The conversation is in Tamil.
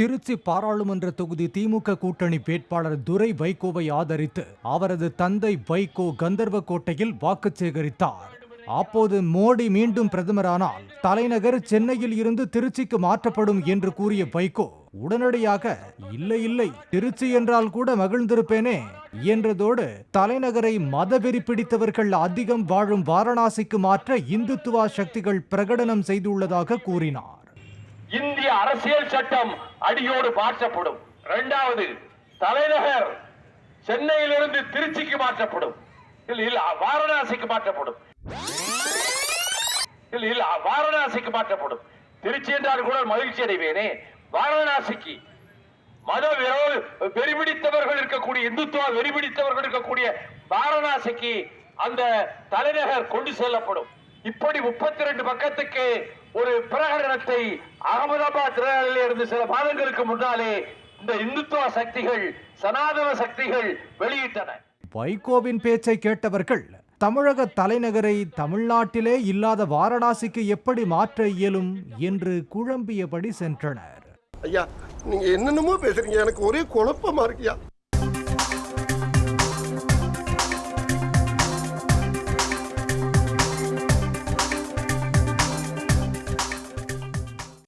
திருச்சி பாராளுமன்ற தொகுதி திமுக கூட்டணி வேட்பாளர் துரை வைகோவை ஆதரித்து அவரது தந்தை வைகோ கந்தர்வக்கோட்டையில் வாக்கு சேகரித்தார். அப்போது மோடி மீண்டும் பிரதமரானால் தலைநகர் சென்னையில் இருந்து திருச்சிக்கு மாற்றப்படும் என்று கூறிய வைகோ உடனடியாக இல்லை இல்லை, திருச்சி என்றால் கூட மகிழ்ந்திருப்பேனே என்றதோடு தலைநகரை மதவெறி பிடித்தவர்கள் அதிகம் வாழும் வாரணாசிக்கு மாற்ற இந்துத்துவா சக்திகள் பிரகடனம் செய்துள்ளதாக கூறினார். இந்திய அரசியல் சட்டம் அடியோடு மாற்றப்படும். இரண்டாவது, தலைநகர் சென்னையிலிருந்து திருச்சிக்கு மாற்றப்படும், வாரணாசிக்கு மாற்றப்படும். வாரணாசிக்கு மாற்றப்படும். திருச்சி என்றால் கூட மகிழ்ச்சி அடைவேனே, வாரணாசிக்கு மத வெறிபிடித்தவர்கள் இருக்கக்கூடிய, இந்துத்துவ வெறிபிடித்தவர்கள் இருக்கக்கூடிய வாரணாசிக்கு அந்த தலைநகர் கொண்டு செல்லப்படும். இப்படி 32 பக்கத்துக்கு ஒரு பிரகடனத்தை அகமதாபாத் இருந்து சில மாதங்களுக்கு முன்னாலே இந்த இந்துத்துவ சக்திகள், சனாதன சக்திகள் வெளியிட்டன. வைகோவின் பேச்சை கேட்டவர்கள் தமிழக தலைநகரை தமிழ்நாட்டிலே இல்லாத வாரணாசிக்கு எப்படி மாற்ற இயலும் என்று குழம்பியபடி சென்றனர். ஐயா, நீங்க என்னென்னமோ பேசுறீங்க, எனக்கு ஒரே குழப்பமா இருக்கியா.